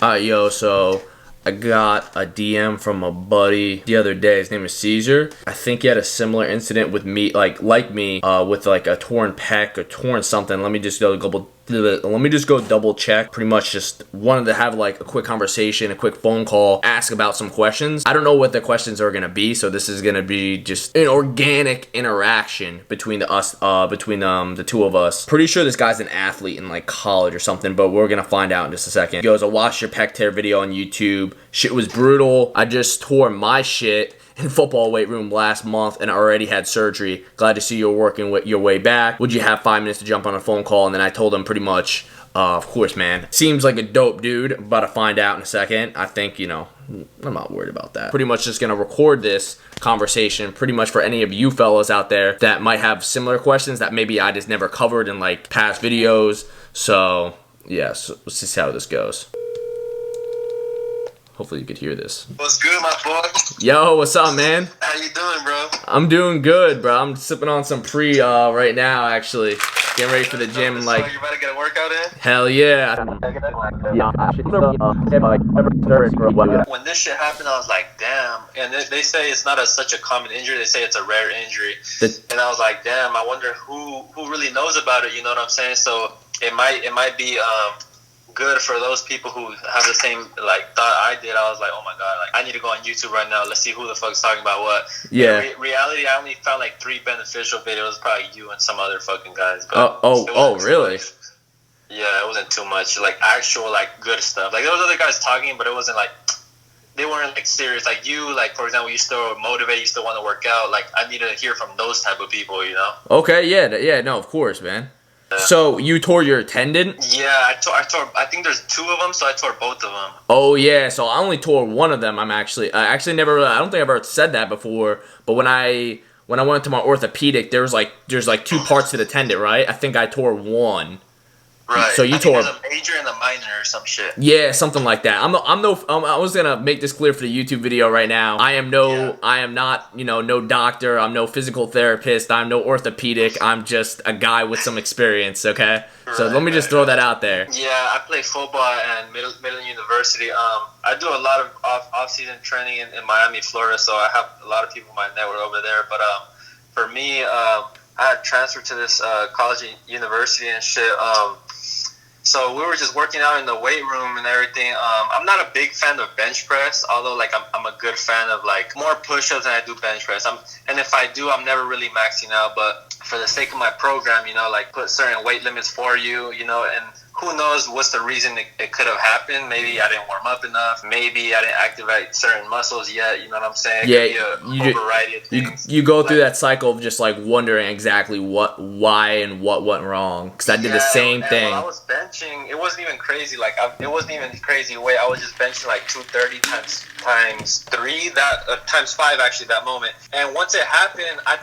Yo, so I got a DM from a buddy the other day. His name is Caesar. I think he had a similar incident with me, like me, with like a torn pec or torn something. Let me just go double check. Pretty much just wanted to have like a quick conversation, a quick phone call, ask about some questions. I don't know what the questions are gonna be, so this is gonna be just an organic interaction between the two of us. Pretty sure this guy's an athlete in like college or something, but we're gonna find out in just a second. He goes, I watched your pec tear video on YouTube. Shit was brutal. I just tore my shit in football weight room last month and already had surgery. Glad to see you're working with your way back. Would you have 5 minutes to jump on a phone call? And then I told him pretty much, of course, man. Seems like a dope dude. I'm about to find out in a second. I think, I'm not worried about that. Pretty much just gonna record this conversation pretty much for any of you fellas out there that might have similar questions that maybe I just never covered in like past videos. So, yeah, so let's see how this goes. Hopefully you could hear this. What's good, my boy? Yo, what's up, man? How you doing, bro? I'm doing good, bro. I'm sipping on some pre right now, actually. Getting ready for the gym, like. So you about to get a workout in? Hell yeah. When this shit happened, I was like, damn. And they say it's not such a common injury. They say it's a rare injury. And I was like, damn. I wonder who really knows about it. You know what I'm saying? So it might be good for those people who have the same like thought I did. I was like, oh my god, like I need to go on YouTube right now. Let's see who the fuck's talking about what. Yeah. In reality, I only found like 3 beneficial videos, probably you and some other fucking guys. But really? Yeah, it wasn't too much like actual like good stuff. Like there was other guys talking, but it wasn't like they weren't like serious. Like you, like for example, you still motivate, you still want to work out. Like I need to hear from those type of people, you know? Okay, yeah, no, of course, man. So you tore your tendon? Yeah, I tore. I think there's 2 of them, so I tore both of them. Oh yeah, so I only tore one of them. I actually never. I don't think I've ever said that before. But when I went to my orthopedic, there's like 2 parts to the tendon, right? I think I tore one. Right. So you tore there's a major and a minor or some shit. Yeah, something like that. I was gonna make this clear for the YouTube video right now. I am not, no doctor. I'm no physical therapist. I'm no orthopedic. I'm just a guy with some experience. Okay. So let me just throw that out there. Yeah, I play football at Midland University. I do a lot of off-season training in Miami, Florida. So I have a lot of people in my network over there. But for me, I had transferred to this college and university and shit. So we were just working out in the weight room and everything. I'm not a big fan of bench press, although like I'm a good fan of like more push-ups than I do bench press. And if I do, I'm never really maxing out. But for the sake of my program, like put certain weight limits for you, and who knows what's the reason it could have happened. Maybe I didn't warm up enough. Maybe I didn't activate certain muscles yet. You know what I'm saying? Yeah, it could be a variety of things. You go through that cycle of just like wondering exactly why and what went wrong. Because I did the same thing. When I was benching, it wasn't even crazy. Like it wasn't even crazy weight. I was just benching like 230 times 3, times 5 actually that moment. And once it happened, I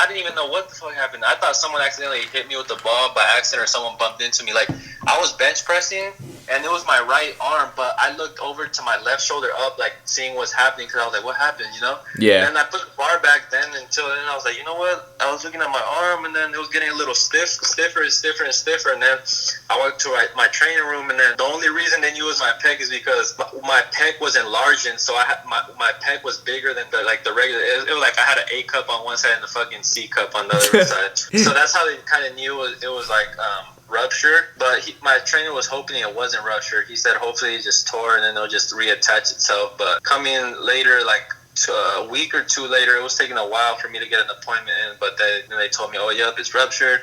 didn't even know what the fuck happened. I thought someone accidentally hit me with the ball by accident or someone bumped into me. Like I was bench pressing and it was my right arm, but I looked over to my left shoulder up, like seeing what's happening, because I was like, what happened, Yeah. And then I put the bar back then until then I was like, you know what? I was looking at my arm and then it was getting a little stiffer and stiffer and stiffer. And then I went to my training room, and then the only reason they knew it was my pec is because my pec was enlarging, so I had my pec was bigger than the regular. It was like I had an A cup on one side and the fucking C cup on the other side. So that's how they kind of knew it was like ruptured. But my trainer was hoping it wasn't ruptured. He said hopefully it just tore and then it'll just reattach itself. But coming later, like a week or 2 later, it was taking a while for me to get an appointment in. But then they told me, oh, yep, it's ruptured.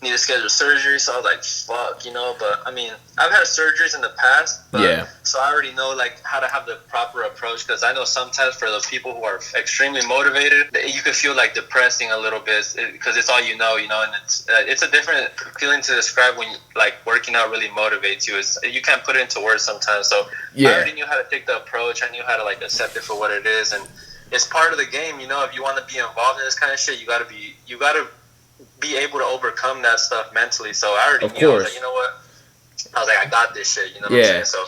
Need to schedule surgery. So I was like, fuck, But I mean, I've had surgeries in the past. But, yeah. So I already know like how to have the proper approach, because I know sometimes for those people who are extremely motivated, you could feel like depressing a little bit because it's all you know, and it's a different feeling to describe when like working out really motivates you. You can't put it into words sometimes. So yeah. I already knew how to take the approach. I knew how to like accept it for what it is, and it's part of the game. If you want to be involved in this kind of shit, you gotta be able to overcome that stuff mentally. So I already knew. I was like, you know what? I was like, I got this shit. You know what I'm saying? So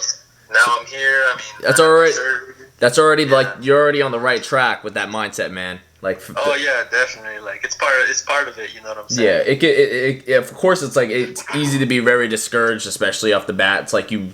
now I'm here. I mean, that's already like you're already on the right track with that mindset, man. Like, oh yeah, definitely. Like it's part of it. You know what I'm saying? Yeah. Of course, it's like it's easy to be very discouraged, especially off the bat. It's like you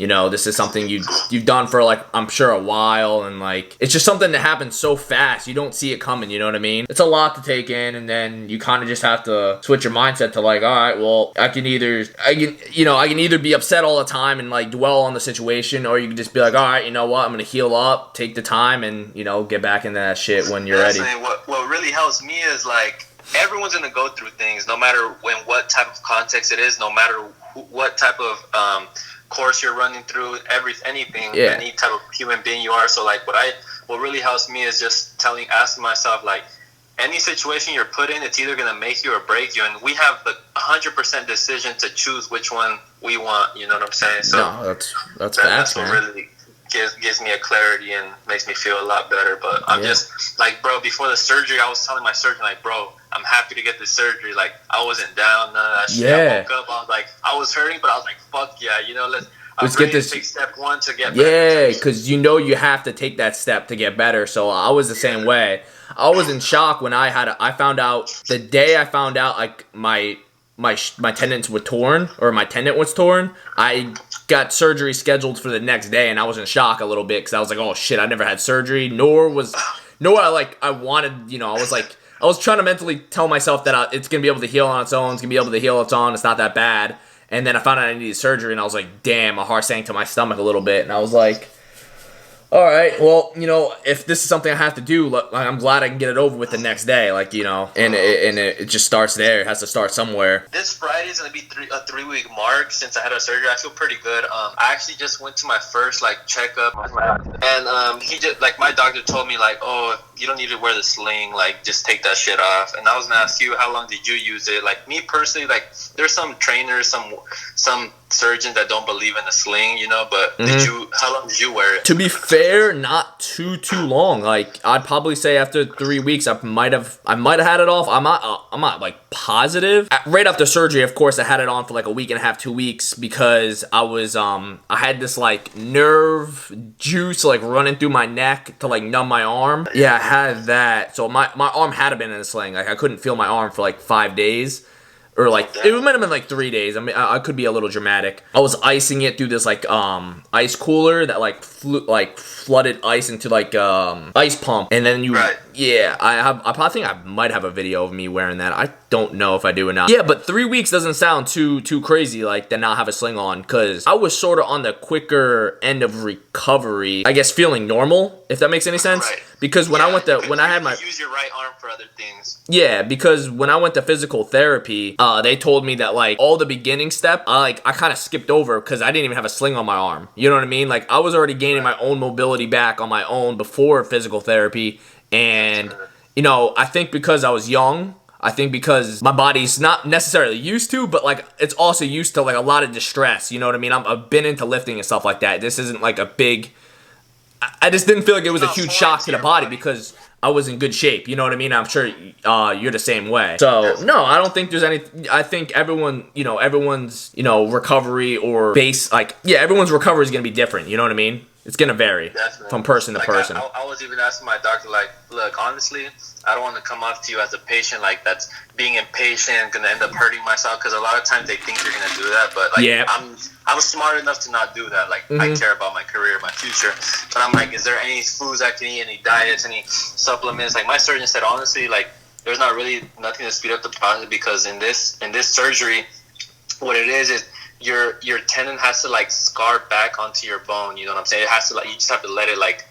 You know, this is something you've done for like, I'm sure, a while, and like it's just something that happens so fast. You don't see it coming, you know what I mean? It's a lot to take in, and then you kind of just have to switch your mindset to like, all right, well, I can either be upset all the time and like dwell on the situation, or you can just be like, all right, you know what, I'm gonna heal up, take the time, and you know, get back into that shit when you're ready. What really helps me is like, everyone's gonna go through things, no matter what type of context it is, no matter what type of course you're running through, anything, any type of human being you are. So like, what really helps me is just asking myself, like, any situation you're put in, it's either gonna make you or break you, and we have the 100% decision to choose which one we want. You know what I'm saying? So no, that's facts, what man. really gives me a clarity and makes me feel a lot better. But I'm just like, bro, before the surgery, I was telling my surgeon, like, bro, I'm happy to get this surgery. Like, I wasn't down, none of that shit. I woke up, I was like, I was hurting, but I was like, fuck yeah, you know, let's get this. Take step one to get better. Yeah, because you know you have to take that step to get better. So I was the same way. I was in shock when I found out, the day I found out, like, my tendons were torn, or my tendon was torn. I got surgery scheduled for the next day, and I was in shock a little bit because I was like, oh shit, I never had surgery, nor I wanted, you know, I was trying to mentally tell myself that it's going to be able to heal on its own, it's going to be able to heal on its own, it's not that bad. And then I found out I needed surgery, and I was like, damn, my heart sank to my stomach a little bit, and I was like, all right, well, you know, if this is something I have to do, I'm glad I can get it over with the next day, like, you know, and it just starts there. It has to start somewhere. This Friday is going to be a 3-week mark since I had a surgery. I feel pretty good. I actually just went to my first, like, checkup, and he just, like, my doctor told me, like, oh, you don't need to wear the sling, like, just take that shit off. And I was going to ask you, how long did you use it? Like, me personally, like, there's some trainers, some surgeons that don't believe in the sling, you know, but how long did you wear it? To be fair, not too long. Like, I'd probably say after 3 weeks, I might have had it off. I'm not like positive. Right after surgery, of course, I had it on for like a week and a half, 2 weeks, because I was I had this like nerve juice like running through my neck to like numb my arm. Yeah, I had that. So my arm had been in a sling. Like, I couldn't feel my arm for like 5 days. Or like, it might have been like 3 days. I mean, I could be a little dramatic. I was icing it through this like ice cooler that like flooded ice into like ice pump, and then I think I might have a video of me wearing that. I don't know if I do or not. Yeah, but 3 weeks doesn't sound too crazy, like, to not have a sling on, because I was sort of on the quicker end of recovery, I guess, feeling normal, if that makes any sense. Right. Because when I had my use your right arm for other things. Yeah, because when I went to physical therapy, they told me that like all the beginning step, I kind of skipped over because I didn't even have a sling on my arm. You know what I mean? Like, I was already gaining my own mobility back on my own before physical therapy, and you know, I think because I was young, I think because my body's not necessarily used to, but like it's also used to like a lot of distress. You know what I mean? I've been into lifting and stuff like that. This isn't like a big. I just didn't feel like it was a huge shock to the body because I was in good shape. You know what I mean? I'm sure you're the same way. So, no, I don't think there's any. I think everyone's recovery or base, like, yeah, everyone's recovery is going to be different. You know what I mean? It's going to vary from person to person. I was even asking my doctor, like, look, honestly, I don't want to come off to you as a patient, like, that's being impatient, going to end up hurting myself, because a lot of times they think you're going to do that, but, like, I'm smart enough to not do that. Like, I care about my career, my future, but I'm like, is there any foods I can eat, any diets, any supplements? Like, my surgeon said, honestly, like, there's not really nothing to speed up the process, because in this surgery, what it is your tendon has to like scar back onto your bone. You know what I'm saying? It has to, like, you just have to let it like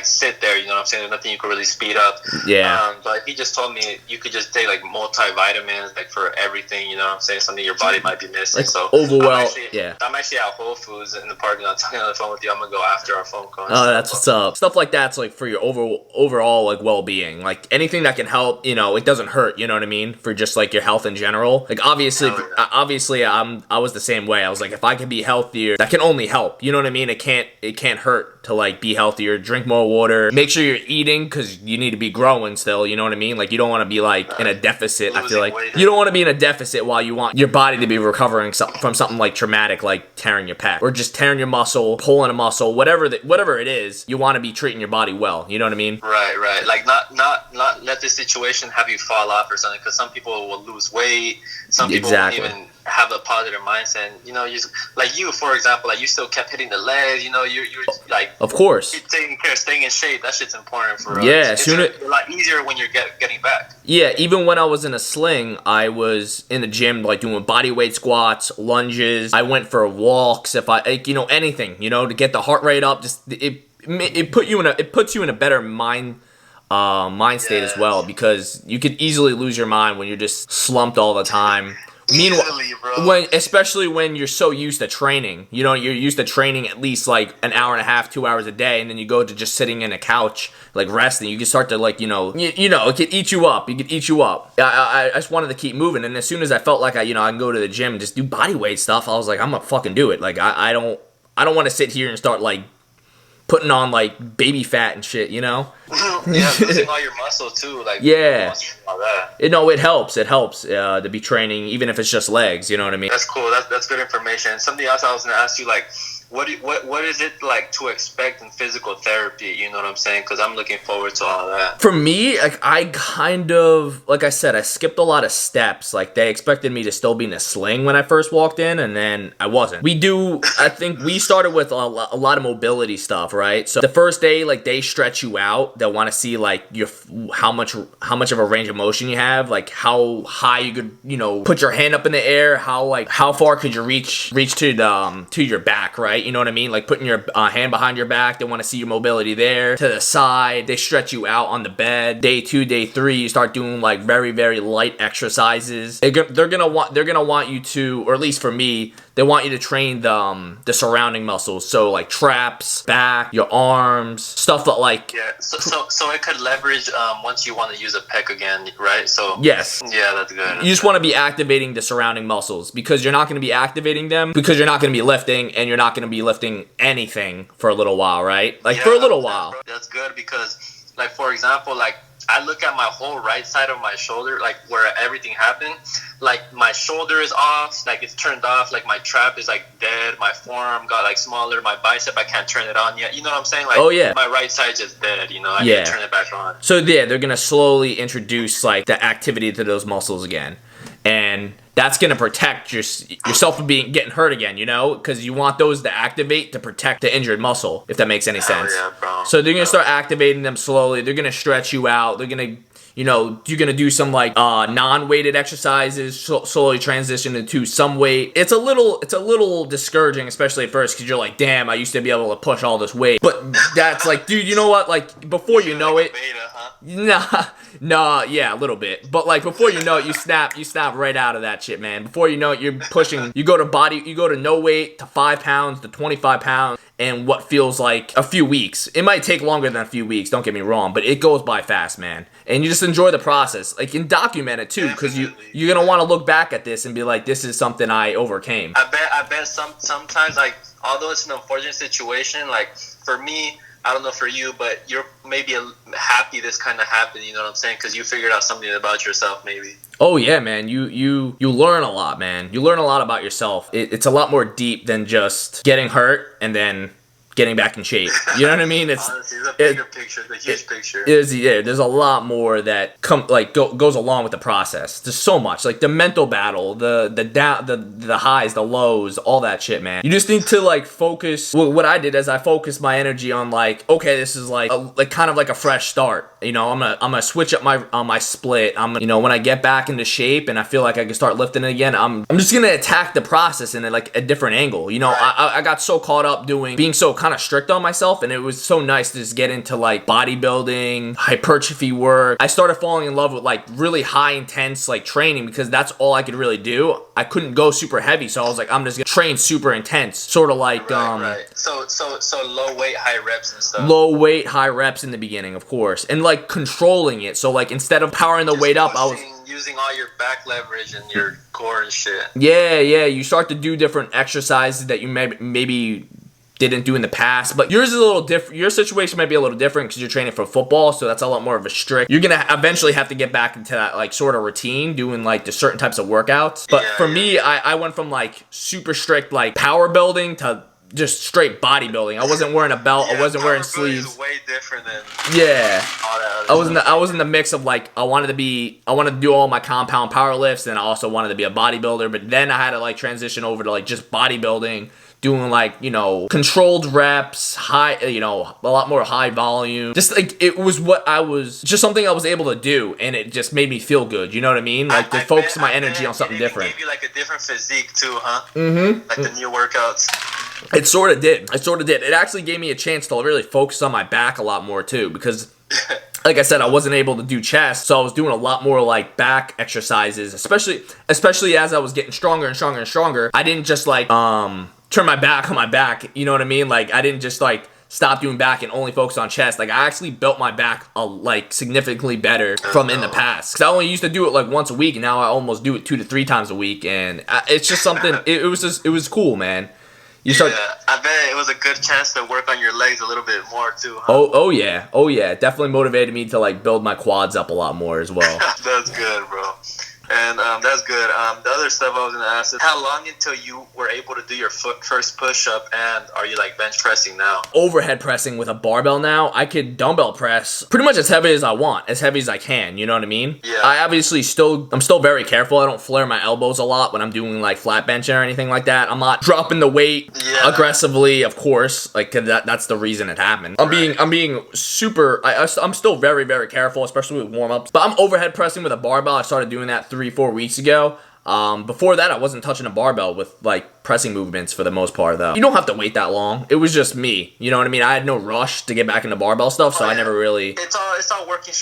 sit there. You know what I'm saying? There's nothing you can really speed up. Yeah. But he just told me you could just take like multivitamins, like, for everything. You know what I'm saying? Something your body might be missing. Like, so I'm actually at Whole Foods in the parking lot talking on the phone with you. I'm gonna go after our phone call. Oh, that's what's up. Stuff like that's like for your overall like well-being. Like, anything that can help. You know, it doesn't hurt. You know what I mean? For just like your health in general. Like, obviously, I was the same way. I was like, if I can be healthier, that can only help. You know what I mean? It can't hurt to like be healthier. Drink more water. Make sure you're eating, because you need to be growing still. You know what I mean? Like, you don't want to be like in a deficit. I feel like you don't want to be in a deficit while you want your body to be recovering from something like traumatic, like tearing your pec or just tearing your muscle, pulling a muscle, whatever it is. You want to be treating your body well. You know what I mean? Right. Like, not let this situation have you fall off or something, because some people will lose weight. Some people won't even have a positive mindset. You know, you like you, for example, like you still kept hitting the legs. You know, you're like, of course, keep taking care, staying in shape. That shit's important for us. Yeah, it's a lot easier when you're getting back. Yeah, even when I was in a sling, I was in the gym like doing body weight squats, lunges. I went for walks. If I, like, you know, anything, you know, to get the heart rate up. Just it puts you in a better mind state as well, because you could easily lose your mind when you're just slumped all the time. Meanwhile, especially when you're so used to training, you know, you're used to training at least like an hour and a half, 2 hours a day, and then you go to just sitting in a couch, like resting, you can start to like, you know, it could eat you up. I just wanted to keep moving, and as soon as I felt like I can go to the gym and just do body weight stuff, I was like, I'm gonna fucking do it. Like I don't want to sit here and start like putting on like baby fat and shit, you know? Yeah, losing all your muscle too, like yeah, all that. It helps to be training, even if it's just legs. You know what I mean? That's cool. That's good information. Something else I was gonna ask you, like, what is it like to expect in physical therapy? You know what I'm saying? Because I'm looking forward to all that. For me, like, I kind of, like I said, I skipped a lot of steps. Like, they expected me to still be in a sling when I first walked in, and then I wasn't. I think we started with a lot of mobility stuff, right? So the first day, like, they stretch you out. They want to see like how much of a range of motion you have, like how high you could, you know, put your hand up in the air, how far could you reach to your back, right? You know what I mean? Like putting your hand behind your back. They want to see your mobility there, to the side. They stretch you out on the bed. Day 2, day 3, you start doing like very, very light exercises. They're gonna want you to, or at least for me, they want you to train the surrounding muscles. So like traps, back, your arms, stuff that like. Yeah. So it could leverage once you want to use a pec again, right? So. Yes. Yeah, that's good. You just want to be activating the surrounding muscles, because you're not going to be activating them because you're not going to be lifting, and you're not going to be lifting anything for a little while, right? Like, yeah, for a little while. That's good, because like, for example, like I look at my whole right side of my shoulder, like where everything happened, like my shoulder is off, like it's turned off, like my trap is like dead, my forearm got like smaller, my bicep, I can't turn it on yet, you know what I'm saying? Like, oh yeah, my right side's just dead, you know, I need to turn it back on. So yeah, they're gonna slowly introduce like the activity to those muscles again, and that's going to protect yourself from getting hurt again, you know? Because you want those to activate to protect the injured muscle, if that makes any sense. Yeah, bro. So they're going to start activating them slowly. They're going to stretch you out. They're going to, you know, you're going to do some like non-weighted exercises, slowly transition into some weight. It's a little discouraging, especially at first, because you're like, damn, I used to be able to push all this weight. But that's like, dude, you know what? Like, before you know it. Beta, huh? Nah, yeah, a little bit. But like, before you know it, you snap right out of that shit, man. Before you know it, you're pushing, you go to no weight, to 5 pounds, to 25 pounds, in what feels like a few weeks. It might take longer than a few weeks, don't get me wrong, but it goes by fast, man. And you just enjoy the process. Like, and document it too, because you're gonna want to look back at this and be like, this is something I overcame. I bet sometimes, like, although it's an unfortunate situation, like, for me, I don't know for you, but you're maybe happy this kind of happened, you know what I'm saying? Because you figured out something about yourself, maybe. Oh yeah, man. You learn a lot, man. You learn a lot about yourself. It's a lot more deep than just getting hurt and then getting back in shape. You know what I mean? Honestly, it's a bigger picture, the huge picture. There's a lot more that goes along with the process. There's so much, like the mental battle, the highs, the lows, all that shit, man. You just need to like focus. What I did is I focused my energy on like, okay, this is like kind of like a fresh start. You know, I'm gonna switch up my split. You know, when I get back into shape and I feel like I can start lifting it again, I'm just gonna attack the process in like a different angle. You know, I got so caught up being so kind of strict on myself, and it was so nice to just get into like bodybuilding, hypertrophy work. I started falling in love with like really high intense like training, because that's all I could really do. I couldn't go super heavy, so I was like, I'm just gonna train super intense, sort of like right. So low weight, high reps and stuff. Low weight, high reps in the beginning, of course, and like controlling it. So like, instead of powering the weight up, I was using all your back leverage and your core and shit. Yeah, you start to do different exercises that you maybe didn't do in the past, but yours is a little different. Your situation might be a little different because you're training for football, so that's a lot more of a strict. You're gonna eventually have to get back into that like sort of routine, doing like the certain types of workouts. But for me, I went from like super strict like power building to just straight bodybuilding. I wasn't wearing a belt. I wasn't wearing sleeves. Is way different than yeah. all that I other was in the mix of like I wanted to do all my compound power lifts, and I also wanted to be a bodybuilder. But then I had to like transition over to like just bodybuilding, doing like, you know, controlled reps, high, you know, a lot more high volume. Just like it was just something I was able to do, and it just made me feel good. You know what I mean? Like to focus my energy on something different. Gave you like a different physique too, huh? Mm-hmm. Like the new workouts. It sort of did. It actually gave me a chance to really focus on my back a lot more too, because like I said, I wasn't able to do chest, so I was doing a lot more like back exercises, especially as I was getting stronger and stronger and stronger. I didn't just like turn my back on my back, you know what I mean? Like I didn't just like stop doing back and only focus on chest. Like I actually built my back like significantly better from in the past, because I only used to do it like once a week, and now I almost do it 2 to 3 times a week, and it's just something. It was cool, man. I bet it was a good chance to work on your legs a little bit more too, huh? Oh yeah. Definitely motivated me to like build my quads up a lot more as well. That's good, bro. And that's good. The other stuff I was going to ask is, how long until you were able to do your first push-up, and are you like bench pressing now? Overhead pressing with a barbell now. I could dumbbell press pretty much as heavy as I want, as heavy as I can, you know what I mean? Yeah. I'm still very careful. I don't flare my elbows a lot when I'm doing like flat benching or anything like that. I'm not dropping the weight aggressively, of course. Like that's the reason it happened. I'm being super, I'm still very, very careful, especially with warm-ups. But I'm overhead pressing with a barbell. I started doing that 3-4 weeks ago. Before that, I wasn't touching a barbell with like pressing movements for the most part, though. You don't have to wait that long. It was just me, you know what I mean? I had no rush to get back into barbell stuff, so I never really. It's all working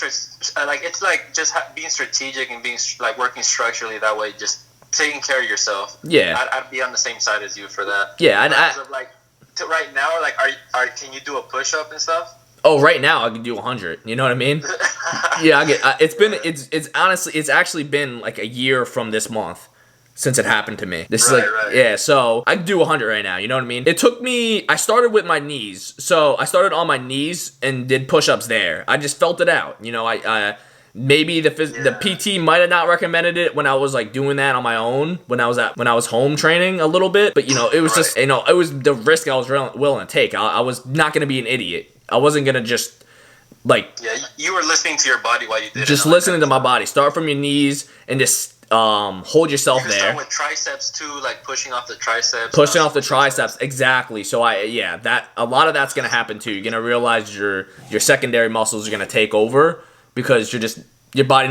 like it's like just being strategic and being like working structurally that way, just taking care of yourself. Yeah, I'd be on the same side as you for that. Yeah, and like right now, like can you do a push up and stuff? Oh, right now I can do 100. You know what I mean? Yeah, it's actually been like a year from this month since it happened to me. This is yeah, so I can do 100 right now. You know what I mean? It took me. I started with my knees, so I started on my knees and did push-ups there. I just felt it out. You know, I maybe the PT might have not recommended it when I was like doing that on my own when I was home training a little bit, but you know, it was just, you know, it was the risk I was willing to take. I was not going to be an idiot. I wasn't going to just like... Yeah, you were listening to your body while you did it. Just listening to my body. Start from your knees and just hold yourself there. Start with triceps too, like pushing off the triceps. Pushing off the triceps, exactly. So that a lot of that's going to happen too. You're going to realize your secondary muscles are going to take over because your body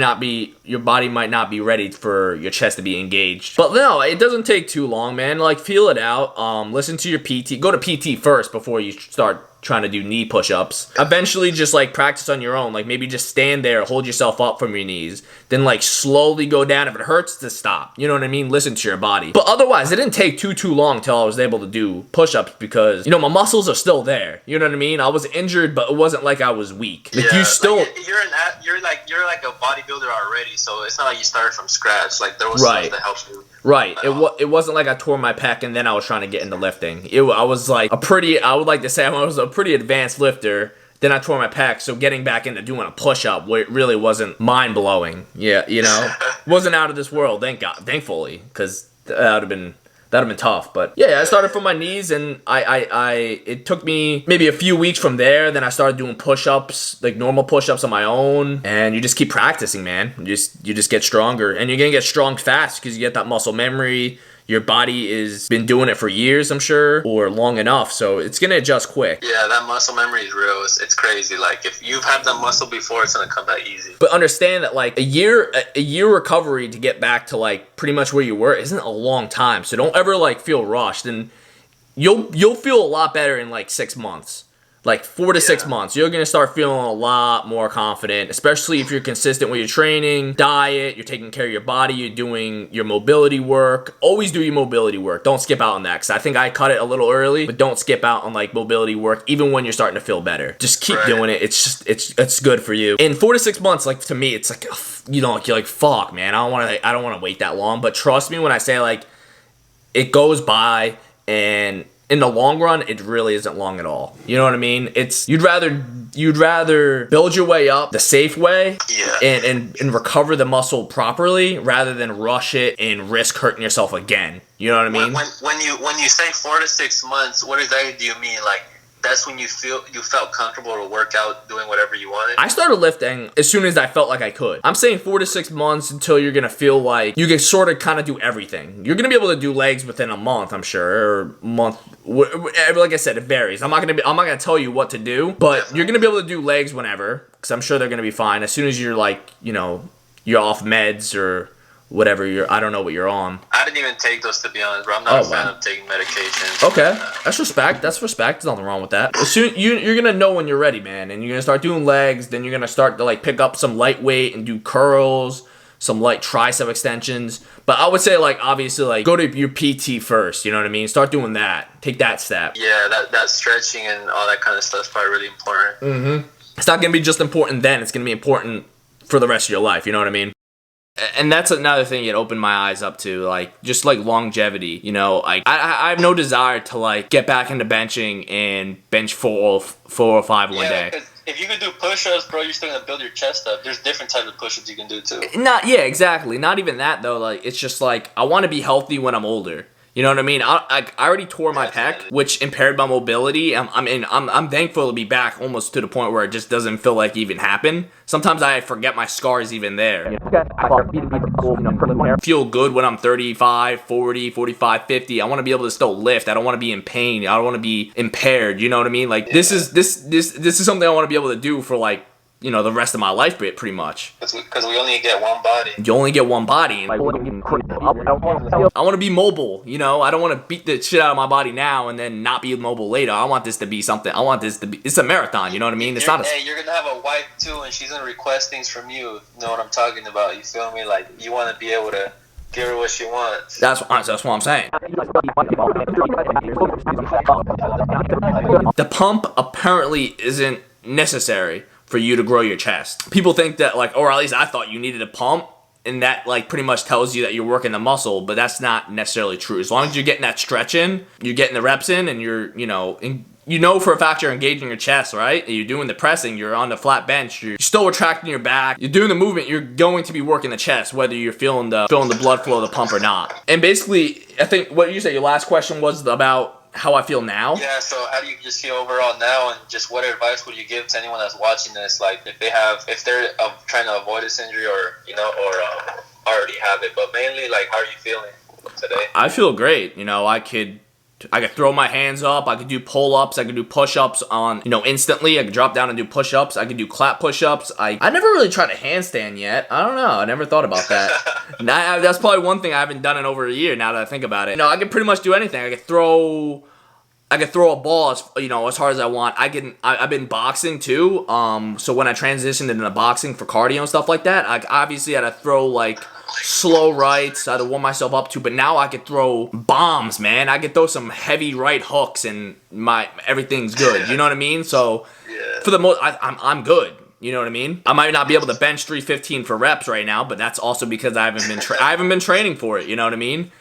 might not be ready for your chest to be engaged. But no, it doesn't take too long, man. Like, feel it out. Listen to your PT. Go to PT first before you start trying to do knee push-ups. Eventually, just like practice on your own. Like maybe just stand there, hold yourself up from your knees, then like slowly go down. If it hurts, to stop. You know what I mean? Listen to your body. But otherwise, it didn't take too long till I was able to do push-ups because, you know, my muscles are still there. You know what I mean? I was injured, but it wasn't like I was weak. Like you still, like you're like a bodybuilder already, so it's not like you started from scratch. Like there was stuff that helped you. Right. It wasn't like I tore my pec and then I was trying to get into lifting. I was like I would like to say I was a pretty advanced lifter. Then I tore my pec, so getting back into doing a push-up where it really wasn't mind-blowing. Yeah, you know, wasn't out of this world. Thankfully, because that'd have been tough. But yeah, I started from my knees, and it took me maybe a few weeks from there. Then I started doing push-ups, like normal push-ups on my own, and you just keep practicing, man. You just get stronger, and you're gonna get strong fast because you get that muscle memory. Your body has been doing it for years, I'm sure, or long enough, so it's gonna adjust quick. Yeah, that muscle memory is real. It's crazy. Like if you've had that muscle before, it's gonna come back easy. But understand that like a year recovery to get back to like pretty much where you were isn't a long time. So don't ever like feel rushed, and you'll feel a lot better in like 6 months. Like 4 to 6 months, you're going to start feeling a lot more confident, especially if you're consistent with your training, diet, you're taking care of your body, you're doing your mobility work. Always do your mobility work. Don't skip out on that, because I think I cut it a little early, but don't skip out on like mobility work, even when you're starting to feel better. Just keep doing it. It's good for you. In 4 to 6 months, like to me, it's like, you know, you're like, fuck, man, I don't want to wait that long. But trust me when I say like, it goes by, and in the long run, it really isn't long at all. You know what I mean? It's you'd rather build your way up the safe way, and recover the muscle properly rather than rush it and risk hurting yourself again. You know what I mean? When you say 4 to 6 months, what exactly do you mean? Like, that's when you felt comfortable to work out doing whatever you wanted? I started lifting as soon as I felt like I could. I'm saying 4 to 6 months until you're gonna feel like you can sort of kind of do everything. You're gonna be able to do legs within a month, I'm sure, or month. Like I said, it varies. I'm not gonna tell you what to do, but you're gonna be able to do legs whenever, because I'm sure they're gonna be fine as soon as you're like, you're off meds or whatever I don't know what you're on. I didn't even take those, to be honest, bro. I'm not a fan of taking medication. Okay, that's respect. That's respect. There's nothing wrong with that. As soon you're gonna know when you're ready, man, and you're gonna start doing legs. Then you're gonna start to like pick up some lightweight and do curls, some light tricep extensions. But I would say like obviously like go to your PT first. You know what I mean? Start doing that. Take that step. Yeah, that stretching and all that kind of stuff is probably really important. Mm-hmm. It's not gonna be just important then. It's gonna be important for the rest of your life. You know what I mean? And that's another thing it opened my eyes up to, like, just, like, longevity, Like, I have no desire to, like, get back into benching and bench 4 or 5 one day. Because if you can do push-ups, bro, you're still going to build your chest up. There's different types of push-ups you can do, too. Yeah, exactly. Not even that, though. Like, it's just, like, I want to be healthy when I'm older. You know what I mean? I already tore my pec, which impaired my mobility. I'm thankful to be back almost to the point where it just doesn't feel like it even happened. Sometimes I forget my scar's even there. I feel good when I'm 35, 40, 45, 50. I want to be able to still lift. I don't want to be in pain. I don't want to be impaired. You know what I mean? Like this is something I want to be able to do for like, the rest of my life, pretty much. Because we only get one body. You only get one body. I want to be mobile, I don't want to beat the shit out of my body now and then not be mobile later. I want this to be something. It's a marathon, you know what I mean? Hey, you're going to have a wife too, and she's going to request things from you. You know what I'm talking about? You feel me? Like, you want to be able to give her what she wants. That's what I'm saying. The pump apparently isn't necessary for you to grow your chest. People think that or at least I thought you needed a pump, and that like pretty much tells you that you're working the muscle, but that's not necessarily true. As long as you're getting that stretch in, you're getting the reps in, and you're, for a fact you're engaging your chest, right? You're doing the pressing, you're on the flat bench, you're still retracting your back, you're doing the movement, you're going to be working the chest, whether you're feeling the blood flow of the pump or not. And basically, I think what you said, your last question was about how I feel now. Yeah, so how do you just feel overall now, and just what advice would you give to anyone that's watching this? Like, if they're trying to avoid this injury, or already have it, but mainly like, how are you feeling today? I feel great. I could throw my hands up. I could do pull-ups. I could do push-ups on, instantly. I could drop down and do push-ups. I could do clap push-ups. I never really tried a handstand yet. I don't know. I never thought about that. That's probably one thing I haven't done in over a year now that I think about it. I could pretty much do anything. I could throw a ball as hard as I want. I've been boxing too. So when I transitioned into boxing for cardio and stuff like that, I obviously had to throw like slow rights. I had to warm myself up to, but now I could throw bombs, man. I could throw some heavy right hooks, and everything's good. You know what I mean? So for the most, I'm good. You know what I mean? I might not be able to bench 315 for reps right now, but that's also because I haven't been training for it. You know what I mean?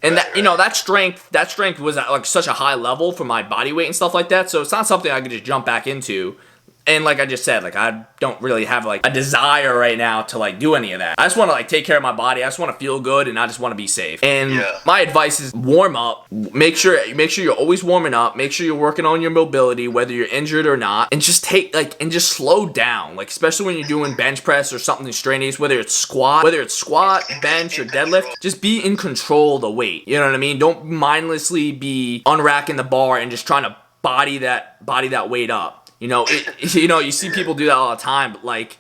And that strength was at like such a high level for my body weight and stuff like that. So it's not something I could just jump back into. And like I just said, like I don't really have like a desire right now to like do any of that. I just want to like take care of my body. I just want to feel good, and I just want to be safe. And my advice is warm up. Make sure you're always warming up. Make sure you're working on your mobility, whether you're injured or not, and just just slow down. Like especially when you're doing bench press or something strenuous, whether it's squat, bench, or deadlift. Just be in control of the weight. You know what I mean? Don't mindlessly be unracking the bar and just trying to body that weight up. You see people do that all the time, but like,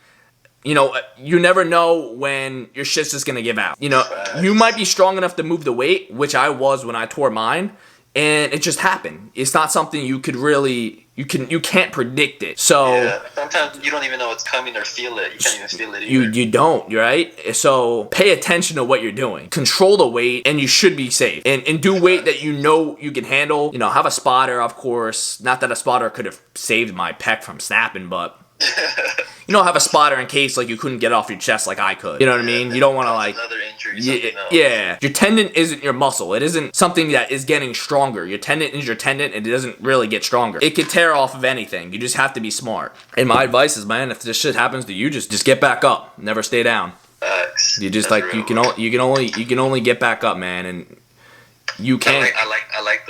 you never know when your shit's just gonna give out. You might be strong enough to move the weight, which I was when I tore mine, and it just happened. It's not something you could really, you can't predict it. So sometimes you don't even know it's coming or feel it. You can't even feel it either. You don't, right? So pay attention to what you're doing. Control the weight, and you should be safe. And do weight that you can handle. Have a spotter, of course. Not that a spotter could have saved my pec from snapping, but have a spotter in case like you couldn't get off your chest like I could. You know what I mean? You don't want to like another injury injury. Something else. Yeah, your tendon isn't your muscle. It isn't something that is getting stronger. Your tendon is your tendon, and it doesn't really get stronger. It can tear off of anything. You just have to be smart. And my advice is, man, if this shit happens to you, just get back up. Never stay down. You just That's you can only get back up, man, and you can't. I like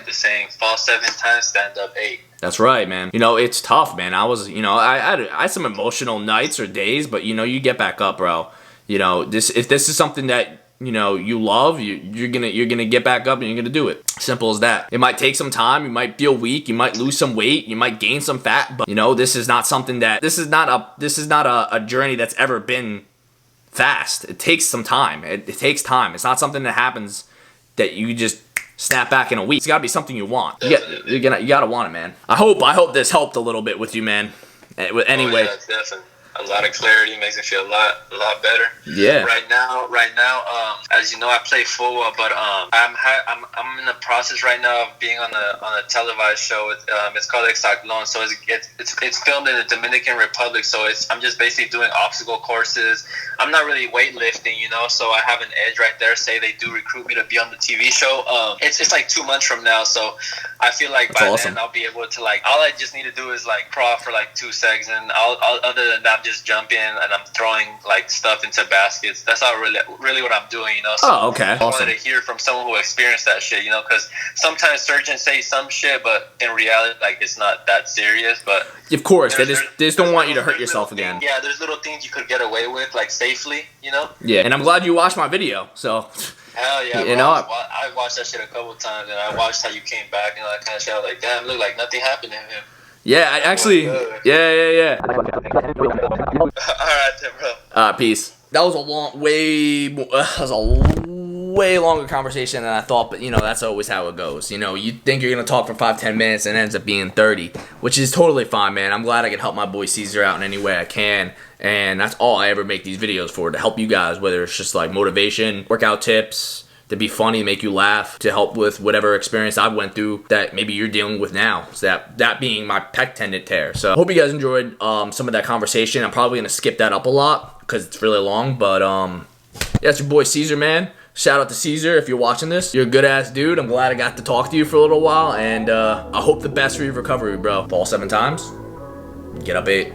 the saying, fall 7 times, stand up 8. That's right, man. It's tough, man. I had some emotional nights or days, but you get back up, bro. If this is something that you love, you're gonna get back up and you're gonna do it. Simple as that. It might take some time. You might feel weak. You might lose some weight. You might gain some fat. But this is not a journey that's ever been fast. It takes some time. It takes time. It's not something that happens that you just snap back in a week. It's gotta be something you want. You gotta want it, man. I hope this helped a little bit with you, man. Anyway. Oh, yeah, definitely. A lot of clarity makes me feel a lot better. Yeah. Right now, as you know, I play football, but I'm in the process right now of being on a televised show. It's called Apollon. So it's filmed in the Dominican Republic. So I'm just basically doing obstacle courses. I'm not really weightlifting, so I have an edge right there. Say they do recruit me to be on the TV show. It's like 2 months from now, so I feel like by then I'll be able to all I just need to do is crawl for 2 seconds, and other than that, just jump in and I'm throwing stuff into baskets. That's not really what I'm doing, So okay. I wanted to hear from someone who experienced that shit, because sometimes surgeons say some shit, but in reality, it's not that serious. But of course, they just don't want you to hurt yourself again. Yeah, there's little things you could get away with, safely, Yeah, and I'm glad you watched my video. So. Hell yeah, I watched that shit a couple times, and I watched how you came back and all that kind of shit. I was like, damn, look like nothing happened to him. Yeah, I actually. Yeah. All right, then, bro. Peace. That was a way longer conversation than I thought, but that's always how it goes. You think you're gonna talk for 5-10 minutes and it ends up being 30, which is totally fine, man. I'm glad I can help my boy Caesar out in any way I can, and that's all I ever make these videos for, to help you guys, whether it's just motivation, workout tips, to be funny, make you laugh, to help with whatever experience I went through that maybe you're dealing with now. So that being my pec tendon tear. So I hope you guys enjoyed some of that conversation. I'm probably gonna skip that up a lot because it's really long. But yeah, it's your boy Caesar, man. Shout out to Caesar if you're watching this. You're a good ass dude. I'm glad I got to talk to you for a little while, and I hope the best for your recovery, bro. Fall 7 times, get up 8.